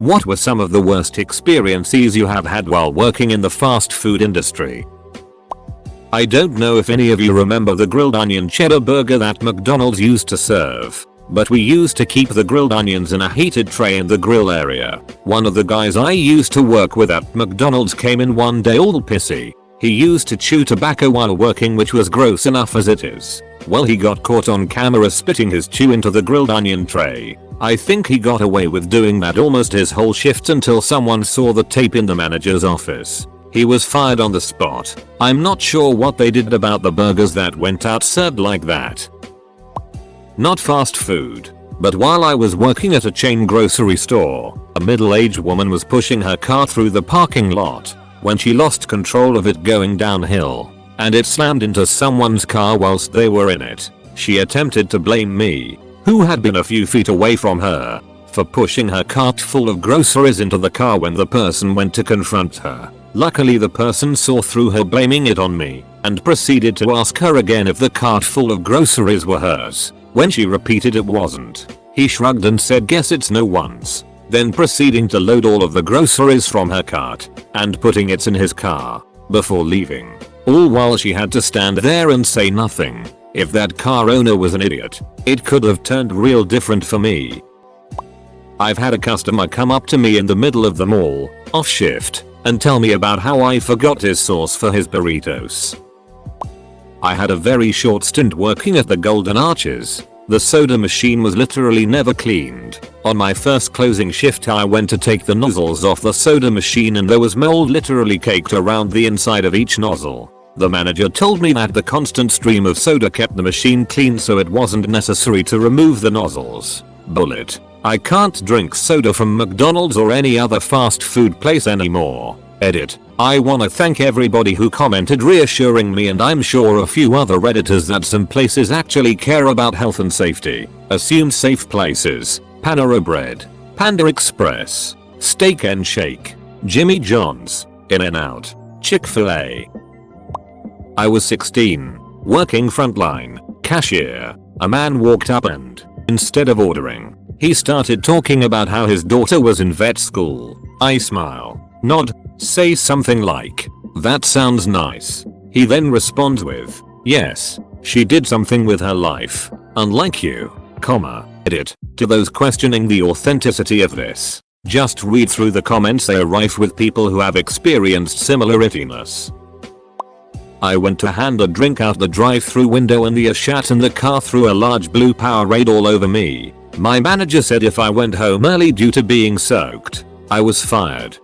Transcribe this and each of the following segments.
What were some of the worst experiences you have had while working in the fast food industry? I don't know if any of you remember the grilled onion cheddar burger that McDonald's used to serve, but we used to keep the grilled onions in a heated tray in the grill area. One of the guys I used to work with at McDonald's came in one day all pissy. He used to chew tobacco while working, which was gross enough as it is. Well, he got caught on camera spitting his chew into the grilled onion tray. I think he got away with doing that almost his whole shift until someone saw the tape in the manager's office. He was fired on the spot. I'm not sure what they did about the burgers that went out served like that. Not fast food, but while I was working at a chain grocery store, a middle-aged woman was pushing her car through the parking lot when she lost control of it going downhill, and it slammed into someone's car whilst they were in it. She attempted to blame me, who had been a few feet away from her, for pushing her cart full of groceries into the car when the person went to confront her. Luckily, the person saw through her blaming it on me and proceeded to ask her again if the cart full of groceries were hers. When she repeated it wasn't, he shrugged and said guess it's no one's, then proceeding to load all of the groceries from her cart and putting it in his car before leaving, all while she had to stand there and say nothing. If that car owner was an idiot, it could have turned real different for me. I've had a customer come up to me in the middle of the mall, off shift, and tell me about how I forgot his sauce for his burritos. I had a very short stint working at the Golden Arches. The soda machine was literally never cleaned. On my first closing shift, I went to take the nozzles off the soda machine and there was mold literally caked around the inside of each nozzle. The manager told me that the constant stream of soda kept the machine clean, so it wasn't necessary to remove the nozzles. Bullet. I can't drink soda from McDonald's or any other fast food place anymore. Edit. I wanna thank everybody who commented reassuring me, and I'm sure a few other redditors that some places actually care about health and safety. Assume safe places. Panera Bread, Panda Express, Steak and Shake, Jimmy John's, In-N-Out, Chick-fil-A. I was 16, working frontline, cashier. A man walked up and, instead of ordering, he started talking about how his daughter was in vet school. I smile, nod, say something like, that sounds nice. He then responds with, yes, she did something with her life, unlike you, comma. Edit. To those questioning the authenticity of this, just read through the comments. They are rife with people who have experienced similar ittiness. I went to hand a drink out the drive-thru window and the shat in the car threw a large blue Powerade all over me. My manager said if I went home early due to being soaked, I was fired.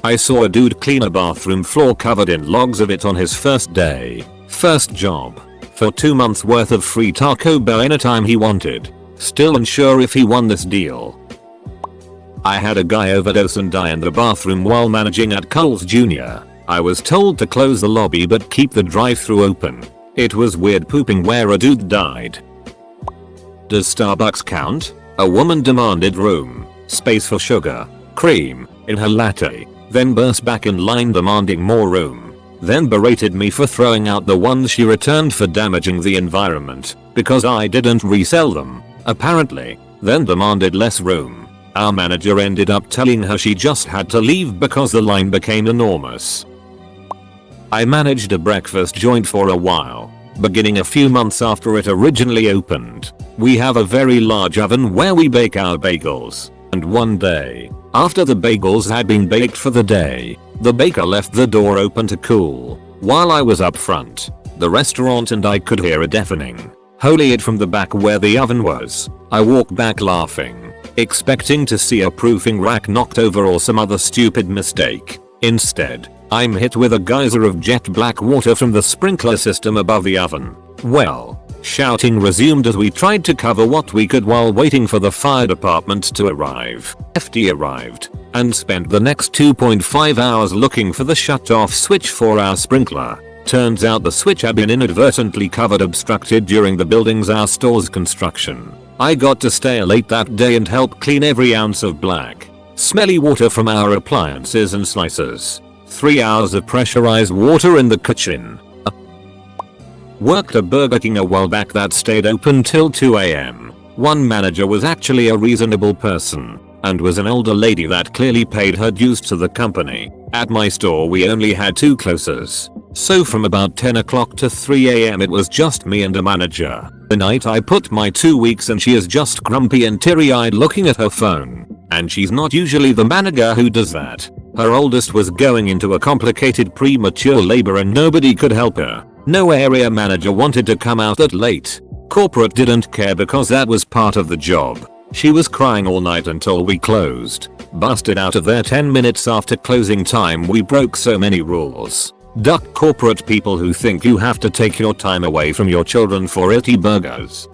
I saw a dude clean a bathroom floor covered in logs of it on his first day. First job. For 2 months worth of free Taco Bell anytime he wanted. Still unsure if he won this deal. I had a guy overdose and die in the bathroom while managing at Carl's Jr. I was told to close the lobby but keep the drive-thru open. It was weird pooping where a dude died. Does Starbucks count? A woman demanded room, space for sugar, cream, in her latte, then burst back in line demanding more room, then berated me for throwing out the ones she returned for damaging the environment because I didn't resell them, apparently, then demanded less room. Our manager ended up telling her she just had to leave because the line became enormous. I managed a breakfast joint for a while, beginning a few months after it originally opened. We have a very large oven where we bake our bagels, and one day, after the bagels had been baked for the day, the baker left the door open to cool. While I was up front, the restaurant, and I could hear a deafening holy it from the back where the oven was. I walked back laughing, expecting to see a proofing rack knocked over or some other stupid mistake. Instead, I'm hit with a geyser of jet black water from the sprinkler system above the oven. Well, shouting resumed as we tried to cover what we could while waiting for the fire department to arrive. FD arrived and spent the next 2.5 hours looking for the shut-off switch for our sprinkler. Turns out the switch had been inadvertently obstructed during the building's our store's construction. I got to stay late that day and help clean every ounce of black, smelly water from our appliances and slicers. 3 hours of pressurized water in the kitchen. Worked a Burger King a while back that stayed open till 2 AM. One manager was actually a reasonable person. and was an older lady that clearly paid her dues to the company. At my store we only had 2 closers, so from about 10 o'clock to 3 AM it was just me and a manager. The night I put my 2 weeks and she is just grumpy and teary-eyed looking at her phone. And she's not usually the manager who does that. Her oldest was going into a complicated premature labor and nobody could help her. No area manager wanted to come out that late. Corporate didn't care because that was part of the job. She was crying all night until we closed. Busted out of there 10 minutes after closing time. We broke so many rules. Duck corporate people who think you have to take your time away from your children for 80 burgers.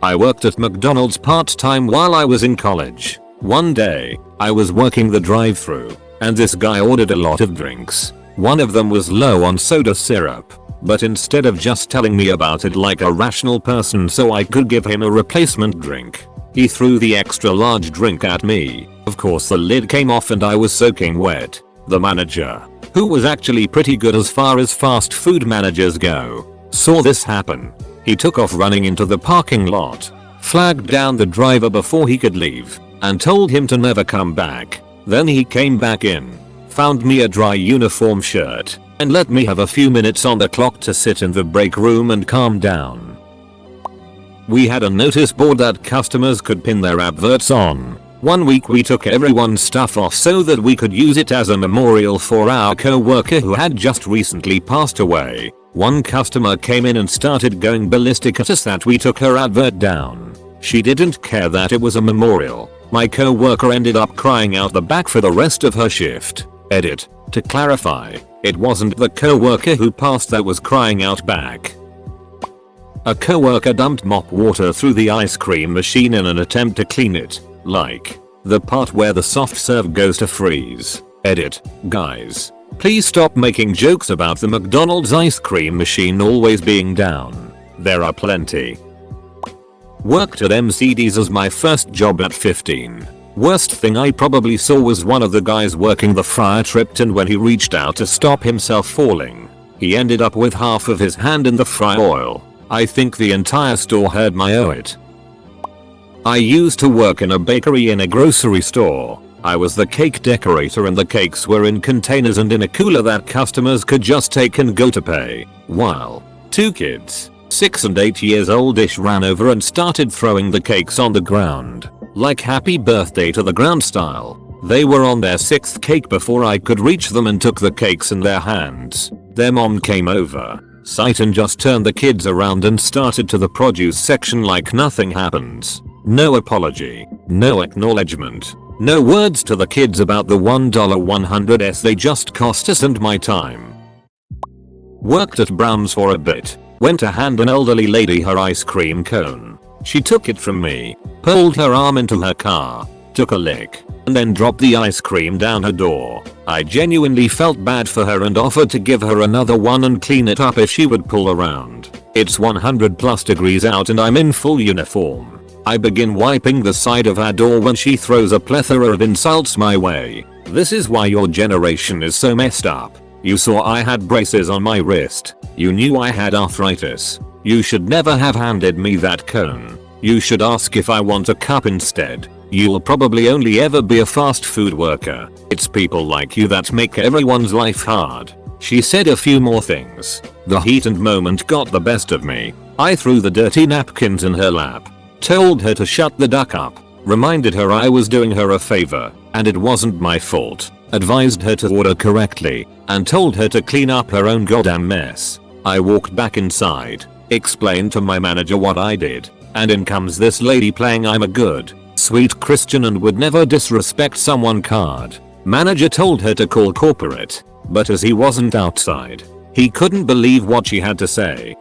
I worked at McDonald's part-time while I was in college. One day, I was working the drive-thru, and this guy ordered a lot of drinks. One of them was low on soda syrup, but instead of just telling me about it like a rational person so I could give him a replacement drink, he threw the extra large drink at me. Of course the lid came off and I was soaking wet. The manager, who was actually pretty good as far as fast food managers go, saw this happen. He took off running into the parking lot, flagged down the driver before he could leave, and told him to never come back. Then he came back in, found me a dry uniform shirt, and let me have a few minutes on the clock to sit in the break room and calm down. We had a notice board that customers could pin their adverts on. One week we took everyone's stuff off so that we could use it as a memorial for our co-worker who had just recently passed away. One customer came in and started going ballistic at us that we took her advert down. She didn't care that it was a memorial. My co-worker ended up crying out the back for the rest of her shift. Edit. To clarify, it wasn't the co-worker who passed that was crying out back. A co-worker dumped mop water through the ice cream machine in an attempt to clean it. Like the part where the soft serve goes to freeze. Edit. Guys, please stop making jokes about the McDonald's ice cream machine always being down. There are plenty. Worked at MCD's as my first job at 15. Worst thing I probably saw was one of the guys working the fryer tripped, and when he reached out to stop himself falling, he ended up with half of his hand in the fry oil. I think the entire store heard my "oh it." I used to work in a bakery in a grocery store. I was the cake decorator and the cakes were in containers and in a cooler that customers could just take and go to pay. While 2 kids, 6 and 8 years oldish, ran over and started throwing the cakes on the ground, like happy birthday to the ground style. They were on their 6th cake before I could reach them and took the cakes in their hands. Their mom came over, sight, and just turned the kids around and started to the produce section like nothing happens. No apology, no acknowledgement, no words to the kids about the $1.100s they just cost us and my time. Worked at Brown's for a bit. Went to hand an elderly lady her ice cream cone. She took it from me, pulled her arm into her car, took a lick, and then dropped the ice cream down her door. I genuinely felt bad for her and offered to give her another one and clean it up if she would pull around. It's 100+ degrees out and I'm in full uniform. I begin wiping the side of her door when she throws a plethora of insults my way. "This is why your generation is so messed up. You saw I had braces on my wrist. You knew I had arthritis. You should never have handed me that cone. You should ask if I want a cup instead. You'll probably only ever be a fast food worker. It's people like you that make everyone's life hard." She said a few more things. The heat and moment got the best of me. I threw the dirty napkins in her lap, told her to shut the duck up, reminded her I was doing her a favor and it wasn't my fault, advised her to order correctly, and told her to clean up her own goddamn mess. I walked back inside, explained to my manager what I did, and in comes this lady playing I'm a good, sweet Christian and would never disrespect someone card. Manager told her to call corporate, but as he wasn't outside, he couldn't believe what she had to say.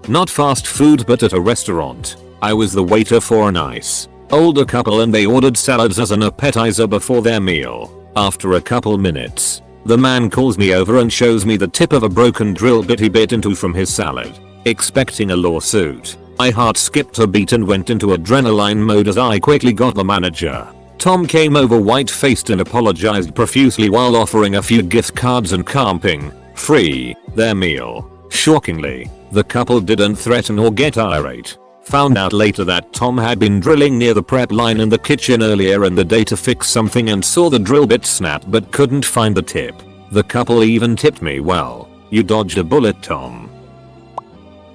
Not fast food but at a restaurant. I was the waiter for a nice, older couple and they ordered salads as an appetizer before their meal. After a couple minutes, the man calls me over and shows me the tip of a broken drill bit he bit into from his salad. Expecting a lawsuit, my heart skipped a beat and went into adrenaline mode as I quickly got the manager. Tom came over white-faced and apologized profusely while offering a few gift cards and camping free their meal. Shockingly, the couple didn't threaten or get irate. Found out later that Tom had been drilling near the prep line in the kitchen earlier in the day to fix something and saw the drill bit snap but couldn't find the tip. The couple even tipped me well. You dodged a bullet, Tom.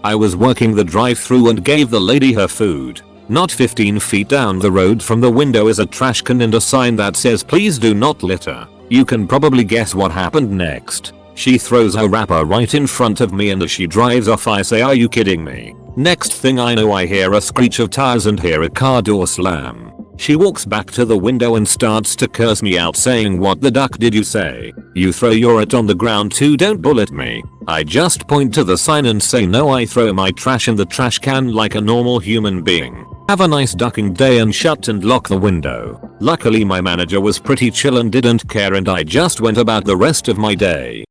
I was working the drive-thru and gave the lady her food. Not 15 feet down the road from the window is a trash can and a sign that says please do not litter. You can probably guess what happened next. She throws her wrapper right in front of me and as she drives off I say, are you kidding me? Next thing I know I hear a screech of tires and hear a car door slam. She walks back to the window and starts to curse me out saying, what the duck did you say? You throw your it on the ground too, don't bullet me. I just point to the sign and say no, I throw my trash in the trash can like a normal human being. Have a nice ducking day and shut and lock the window. Luckily my manager was pretty chill and didn't care and I just went about the rest of my day.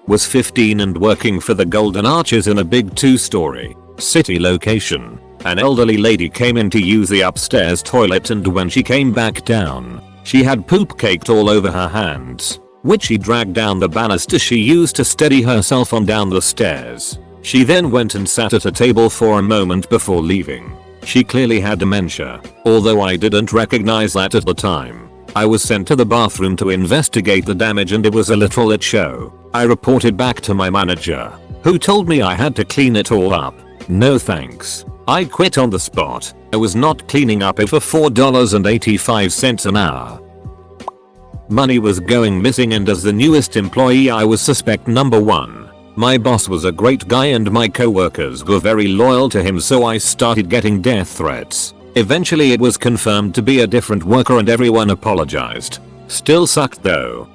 Was 15 and working for the Golden Arches in a big 2-story city location. An elderly lady came in to use the upstairs toilet and when she came back down, she had poop caked all over her hands, which she dragged down the banister she used to steady herself on down the stairs. She then went and sat at a table for a moment before leaving. She clearly had dementia, although I didn't recognize that at the time. I was sent to the bathroom to investigate the damage and it was a literal show. I reported back to my manager, who told me I had to clean it all up. No thanks. I quit on the spot. I was not cleaning up it for $4.85 an hour. Money was going missing and as the newest employee I was suspect number 1. My boss was a great guy and my coworkers were very loyal to him, so I started getting death threats. Eventually it was confirmed to be a different worker and everyone apologized. Still sucked though.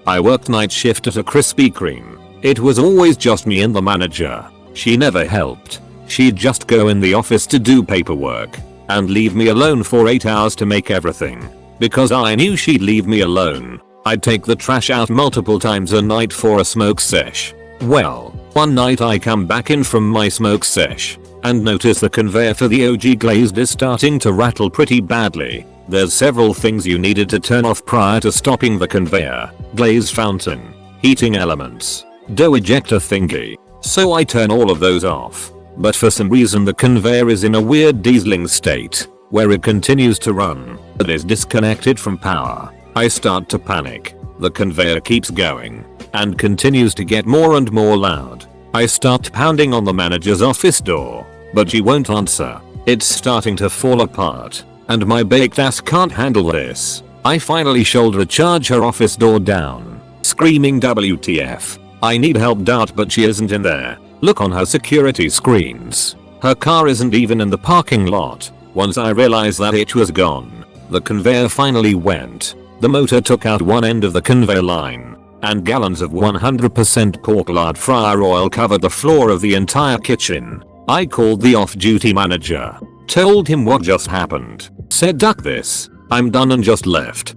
I worked night shift at a Krispy Kreme. It was always just me and the manager. She never helped. She'd just go in the office to do paperwork and leave me alone for 8 hours to make everything. Because I knew she'd leave me alone, I'd take the trash out multiple times a night for a smoke sesh. Well, one night I come back in from my smoke sesh and notice the conveyor for the OG glazed is starting to rattle pretty badly. There's several things you needed to turn off prior to stopping the conveyor. Glaze fountain, heating elements, dough ejector thingy. So I turn all of those off. But for some reason the conveyor is in a weird dieseling state, where it continues to run, but is disconnected from power. I start to panic. The conveyor keeps going, and continues to get more and more loud. I start pounding on the manager's office door, but she won't answer. It's starting to fall apart, and my baked ass can't handle this. I finally shoulder charge her office door down, screaming WTF. I need help Dart, but she isn't in there. Look on her security screens. Her car isn't even in the parking lot. Once I realized that it was gone, the conveyor finally went. The motor took out one end of the conveyor line, and gallons of 100% pork lard fryer oil covered the floor of the entire kitchen. I called the off-duty manager, told him what just happened, said duck this, I'm done, and just left.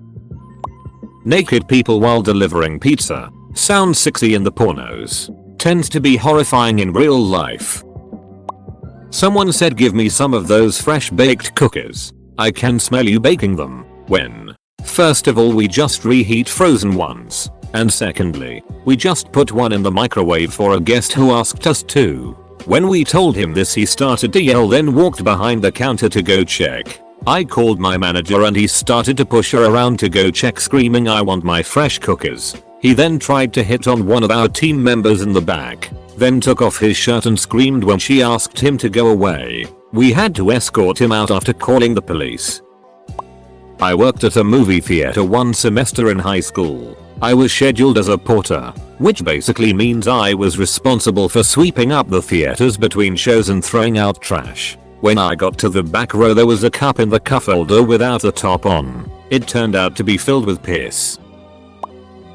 Naked people while delivering pizza. Sounds sexy in the pornos. Tends to be horrifying in real life. Someone said give me some of those fresh baked cookies. I can smell you baking them. When? First of all, we just reheat frozen ones. And secondly, we just put one in the microwave for a guest who asked us to. When we told him this, he started to yell, then walked behind the counter to go check. I called my manager and he started to push her around to go check, screaming I want my fresh cookies. He then tried to hit on one of our team members in the back, then took off his shirt and screamed when she asked him to go away. We had to escort him out after calling the police. I worked at a movie theater one semester in high school. I was scheduled as a porter, which basically means I was responsible for sweeping up the theaters between shows and throwing out trash. When I got to the back row, there was a cup in the cup holder without the top on. It turned out to be filled with piss.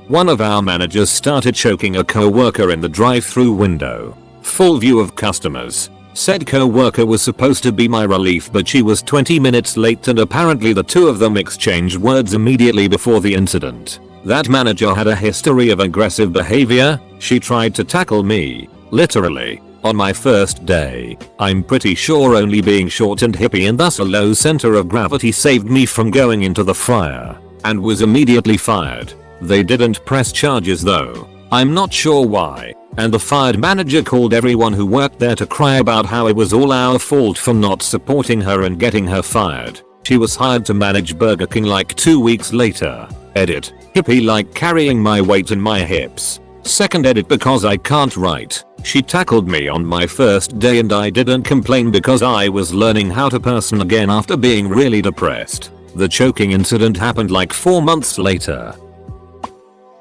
One of our managers started choking a co-worker in the drive-thru window. Full view of customers. Said co-worker was supposed to be my relief, but she was 20 minutes late and apparently the two of them exchanged words immediately before the incident. That manager had a history of aggressive behavior. She tried to tackle me, literally, on my first day. I'm pretty sure only being short and hippie and thus a low center of gravity saved me from going into the fryer, and was immediately fired. They didn't press charges though. I'm not sure why, and the fired manager called everyone who worked there to cry about how it was all our fault for not supporting her and getting her fired. She was hired to manage Burger King like 2 weeks later. Edit. Hippie like carrying my weight in my hips. Second edit because I can't write. She tackled me on my first day and I didn't complain because I was learning how to person again after being really depressed. The choking incident happened like 4 months later.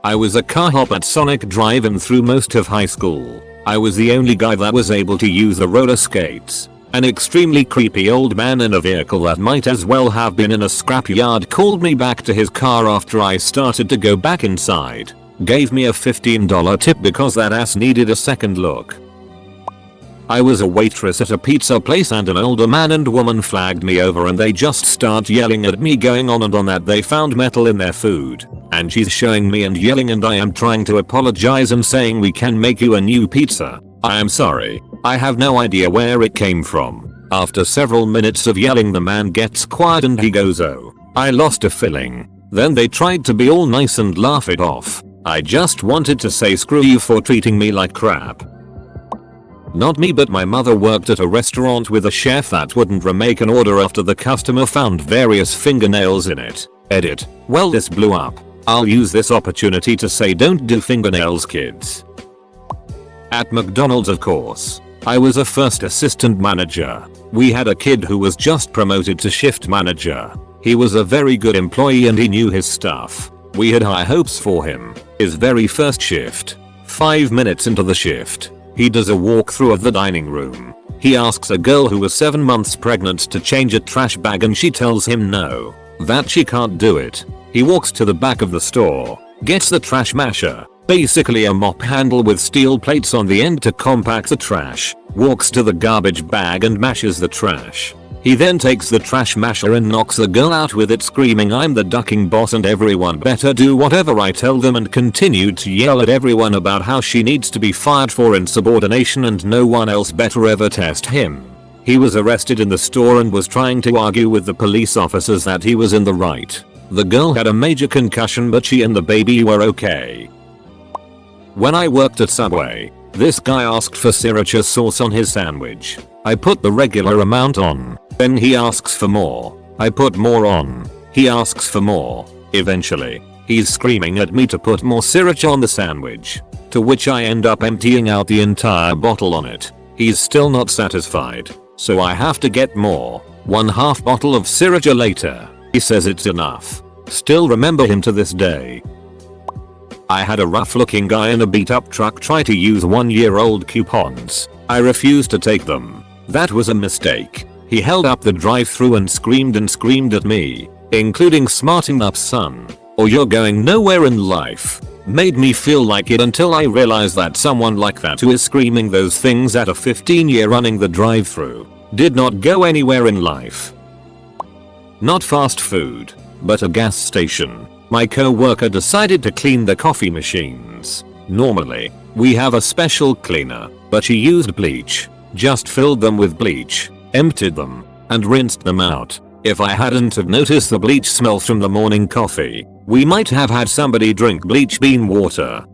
I was a car hop at Sonic Drive-In through most of high school. I was the only guy that was able to use the roller skates. An extremely creepy old man in a vehicle that might as well have been in a scrapyard called me back to his car after I started to go back inside. Gave me a $15 tip because that ass needed a second look. I was a waitress at a pizza place and an older man and woman flagged me over and they just start yelling at me going on and on that they found metal in their food. And she's showing me and yelling and I am trying to apologize and saying we can make you a new pizza. I am sorry. I have no idea where it came from. After several minutes of yelling the man gets quiet and he goes, "Oh, I lost a filling." Then they tried to be all nice and laugh it off. I just wanted to say screw you for treating me like crap. Not me, but my mother worked at a restaurant with a chef that wouldn't remake an order after the customer found various fingernails in it. Edit. Well, this blew up. I'll use this opportunity to say don't do fingernails, kids. At McDonald's, of course. I was a first assistant manager. We had a kid who was just promoted to shift manager. He was a very good employee and he knew his stuff. We had high hopes for him. His very first shift. 5 minutes into the shift, he does a walkthrough of the dining room. He asks a girl who was 7 months pregnant to change a trash bag and she tells him no, that she can't do it. He walks to the back of the store, gets the trash masher, basically a mop handle with steel plates on the end to compact the trash, walks to the garbage bag and mashes the trash. He then takes the trash masher and knocks the girl out with it, screaming "I'm the ducking boss and everyone better do whatever I tell them," and continued to yell at everyone about how she needs to be fired for insubordination and no one else better ever test him. He was arrested in the store and was trying to argue with the police officers that he was in the right. The girl had a major concussion but she and the baby were okay. When I worked at Subway, this guy asked for sriracha sauce on his sandwich. I put the regular amount on. Then he asks for more. I put more on. He asks for more. Eventually, he's screaming at me to put more sriracha on the sandwich, to which I end up emptying out the entire bottle on it. He's still not satisfied, so I have to get more. 1/2 bottle of sriracha later, he says it's enough. Still remember him to this day. I had a rough looking guy in a beat up truck try to use 1-year-old coupons. I refused to take them. That was a mistake. He held up the drive-thru and screamed at me, including "Smarten up, son, or you're going nowhere in life." Made me feel like it until I realized that someone like that who is screaming those things at a 15-year running the drive-thru did not go anywhere in life. Not fast food, but a gas station. My co-worker decided to clean the coffee machines. Normally, we have a special cleaner, but she used bleach. Just filled them with bleach, emptied them, and rinsed them out. If I hadn't have noticed the bleach smell from the morning coffee, we might have had somebody drink bleach bean water.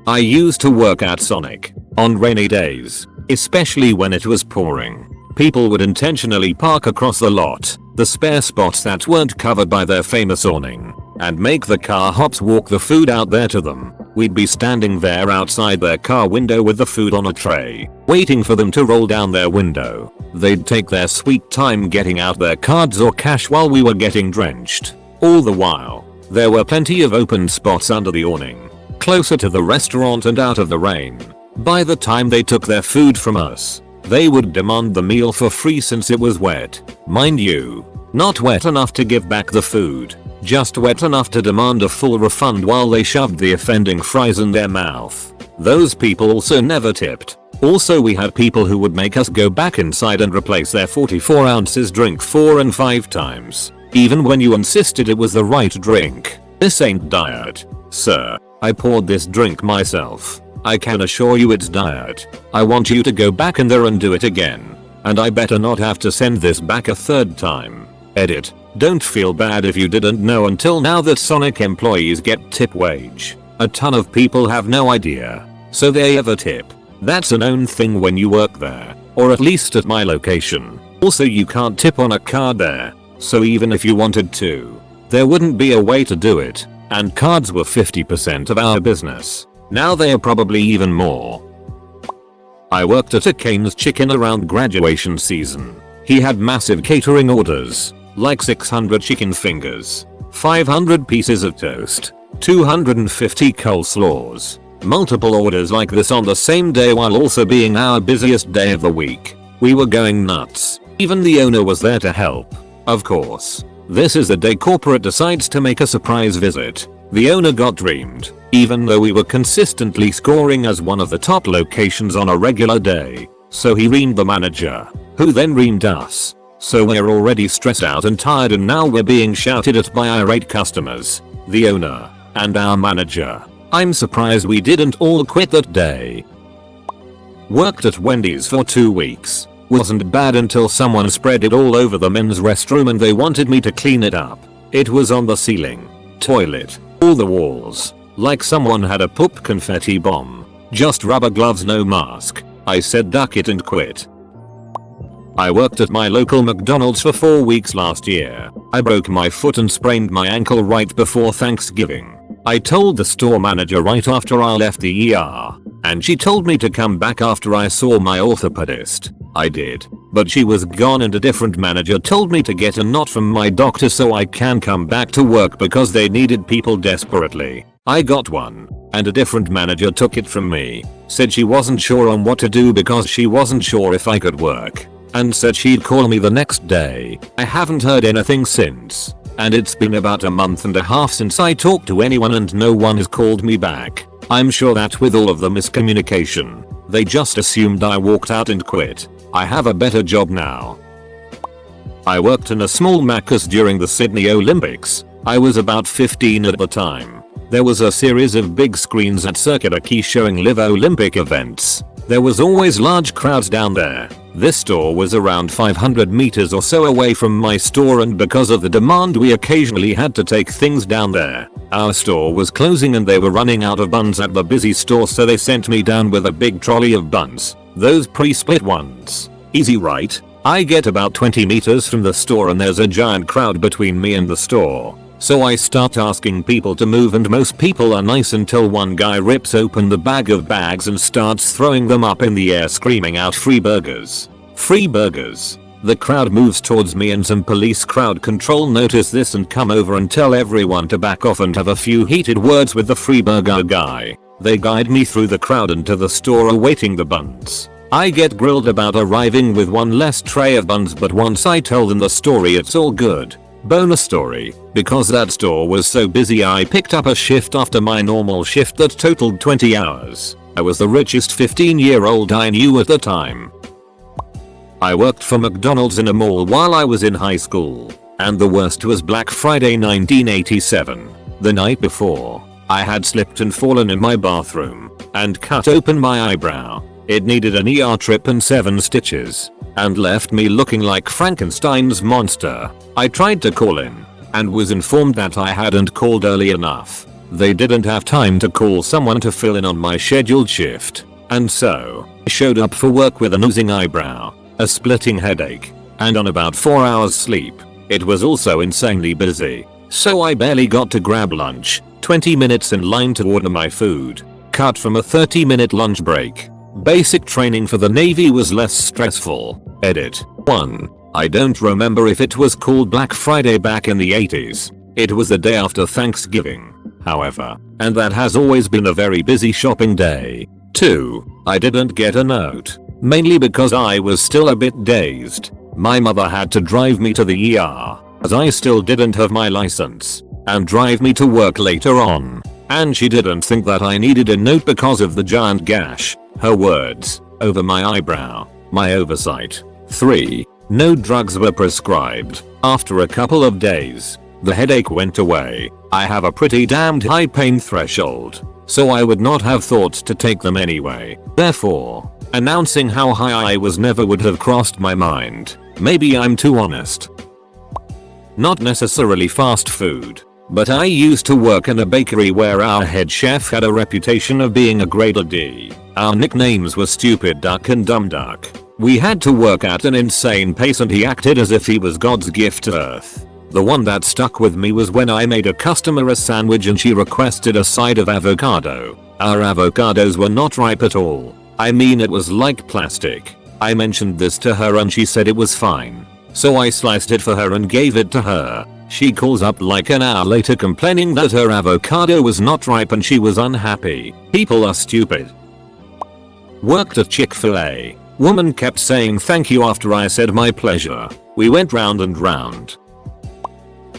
I used to work at Sonic. On rainy days, especially when it was pouring, people would intentionally park across the lot, the spare spots that weren't covered by their famous awning, and make the car hops walk the food out there to them. We'd be standing there outside their car window with the food on a tray, waiting for them to roll down their window. They'd take their sweet time getting out their cards or cash while we were getting drenched. All the while, there were plenty of open spots under the awning, closer to the restaurant and out of the rain. By the time they took their food from us, they would demand the meal for free since it was wet. Mind you, not wet enough to give back the food, just wet enough to demand a full refund while they shoved the offending fries in their mouth. Those people also never tipped. Also, we had people who would make us go back inside and replace their 44 ounces drink 4 and 5 times, even when you insisted it was the right drink. This ain't diet, sir. I poured this drink myself. I can assure you it's diet. I want you to go back in there and do it again. And I better not have to send this back a 3rd time. Edit. Don't feel bad if you didn't know until now that Sonic employees get tip wage. A ton of people have no idea, so they ever tip. That's a known thing when you work there, or at least at my location. Also, you can't tip on a card there, so even if you wanted to, there wouldn't be a way to do it, and cards were 50% of our business. Now they are probably even more. I worked at a Cane's Chicken around graduation season. He had massive catering orders, like 600 chicken fingers, 500 pieces of toast, 250 coleslaws. Multiple orders like this on the same day while also being our busiest day of the week. We were going nuts. Even the owner was there to help. Of course. This is the day corporate decides to make a surprise visit. The owner got reamed, even though we were consistently scoring as one of the top locations on a regular day. So he reamed the manager, who then reamed us. So we're already stressed out and tired, and now we're being shouted at by irate customers, the owner, and our manager. I'm surprised we didn't all quit that day. Worked at Wendy's for 2 weeks. Wasn't bad until someone spread it all over the men's restroom and they wanted me to clean it up. It was on the ceiling, toilet, all the walls. Like someone had a poop confetti bomb. Just rubber gloves, no mask. I said duck it and quit. I worked at my local McDonald's for 4 weeks last year. I broke my foot and sprained my ankle right before Thanksgiving. I told the store manager right after I left the ER, and she told me to come back after I saw my orthopedist. I did, but she was gone and a different manager told me to get a note from my doctor so I can come back to work because they needed people desperately. I got one, and a different manager took it from me, said she wasn't sure on what to do because she wasn't sure if I could work, and said she'd call me the next day. I haven't heard anything since. And it's been about a month and a half since I talked to anyone and no one has called me back. I'm sure that with all of the miscommunication, they just assumed I walked out and quit. I have a better job now. I worked in a small Macca's during the Sydney Olympics. I was about 15 at the time. There was a series of big screens at Circular Quay showing live Olympic events. There was always large crowds down there. This store was around 500 meters or so away from my store, and because of the demand we occasionally had to take things down there. Our store was closing and they were running out of buns at the busy store, so they sent me down with a big trolley of buns. Those pre-split ones. Easy, right? I get about 20 meters from the store and there's a giant crowd between me and the store. So I start asking people to move and most people are nice until one guy rips open the bag of bags and starts throwing them up in the air screaming out free burgers. Free burgers. The crowd moves towards me and some police crowd control notice this and come over and tell everyone to back off and have a few heated words with the free burger guy. They guide me through the crowd and to the store awaiting the buns. I get grilled about arriving with one less tray of buns, but once I tell them the story it's all good. Bonus story, because that store was so busy I picked up a shift after my normal shift that totaled 20 hours. I was the richest 15-year-old I knew at the time. I worked for McDonald's in a mall while I was in high school, and the worst was Black Friday 1987. The night before, I had slipped and fallen in my bathroom, and cut open my eyebrow. It needed an ER trip and 7 stitches, and left me looking like Frankenstein's monster. I tried to call in, and was informed that I hadn't called early enough. They didn't have time to call someone to fill in on my scheduled shift, and so, I showed up for work with an oozing eyebrow, a splitting headache, and on about 4 hours sleep. It was also insanely busy, so I barely got to grab lunch, 20 minutes in line to order my food, cut from a 30-minute lunch break. Basic training for the Navy was less stressful. Edit. 1. I don't remember if it was called Black Friday back in the 80s. It was the day after Thanksgiving, however, and that has always been a very busy shopping day. 2. I didn't get a note, mainly because I was still a bit dazed. My mother had to drive me to the ER, as I still didn't have my license, and drive me to work later on. And she didn't think that I needed a note because of the giant gash, her words, over my eyebrow. My oversight. 3. No drugs were prescribed. After a couple of days, the headache went away. I have a pretty damned high pain threshold, so I would not have thought to take them anyway. Therefore, announcing how high I was never would have crossed my mind. Maybe I'm too honest. Not necessarily fast food, But I used to work in a bakery where our head chef had a reputation of being a grade D. Our nicknames were Stupid Duck and Dumb Duck. We had to work at an insane pace and he acted as if he was God's gift to Earth. The one that stuck with me was when I made a customer a sandwich and she requested a side of avocado. Our avocados were not ripe at all. I mean, it was like plastic. I mentioned this to her and she said it was fine. So I sliced it for her and gave it to her. She calls up like an hour later complaining that her avocado was not ripe and she was unhappy. People are stupid. Worked at Chick-fil-A. Woman kept saying thank you after I said my pleasure. We went round and round.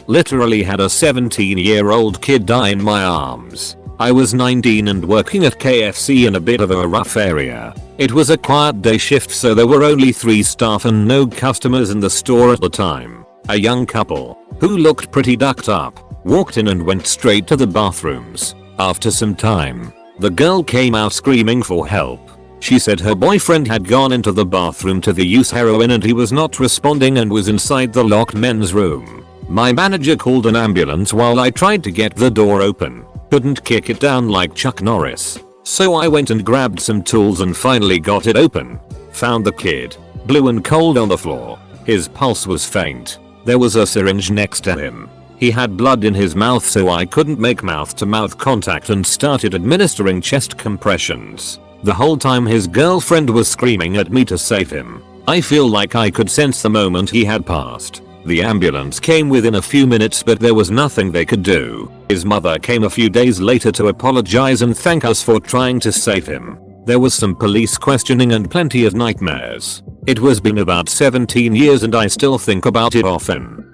Literally had a 17-year-old kid die in my arms. I was 19 and working at KFC in a bit of a rough area. It was a quiet day shift, so there were only 3 staff and no customers in the store at the time. A young couple, who looked pretty ducked up, walked in and went straight to the bathrooms. After some time, the girl came out screaming for help. She said her boyfriend had gone into the bathroom to use heroin and he was not responding and was inside the locked men's room. My manager called an ambulance while I tried to get the door open. Couldn't kick it down like Chuck Norris. So I went and grabbed some tools and finally got it open. Found the kid, blue and cold on the floor. His pulse was faint. There was a syringe next to him. He had blood in his mouth, so I couldn't make mouth-to-mouth contact and started administering chest compressions. The whole time his girlfriend was screaming at me to save him. I feel like I could sense the moment he had passed. The ambulance came within a few minutes, but there was nothing they could do. His mother came a few days later to apologize and thank us for trying to save him. There was some police questioning and plenty of nightmares. It was been about 17 years and I still think about it often.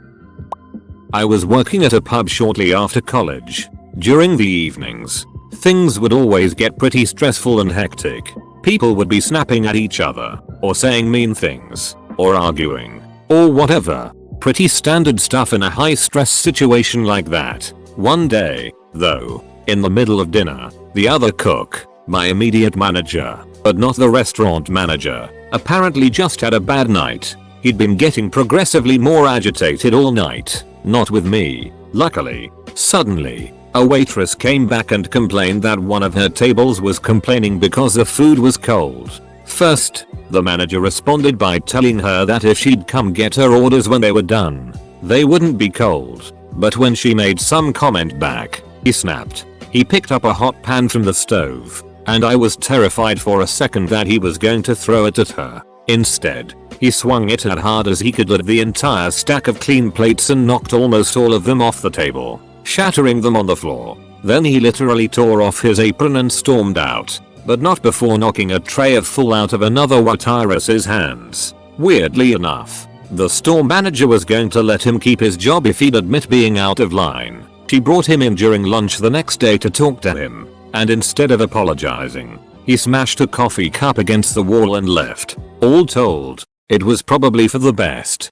I was working at a pub shortly after college. During the evenings, things would always get pretty stressful and hectic. People would be snapping at each other, or saying mean things, or arguing, or whatever. Pretty standard stuff in a high stress situation like that. One day, though, in the middle of dinner, the other cook, my immediate manager, but not the restaurant manager, apparently just had a bad night. He'd been getting progressively more agitated all night. Not with me, luckily. Suddenly, a waitress came back and complained that one of her tables was complaining because the food was cold. First, the manager responded by telling her that if she'd come get her orders when they were done, they wouldn't be cold. But when she made some comment back, he snapped. He picked up a hot pan from the stove, and I was terrified for a second that he was going to throw it at her. Instead, he swung it as hard as he could at the entire stack of clean plates and knocked almost all of them off the table, shattering them on the floor. Then he literally tore off his apron and stormed out. But not before knocking a tray of full out of another waitress's hands. Weirdly enough, the store manager was going to let him keep his job if he'd admit being out of line. She brought him in during lunch the next day to talk to him, and instead of apologizing, he smashed a coffee cup against the wall and left. All told, it was probably for the best.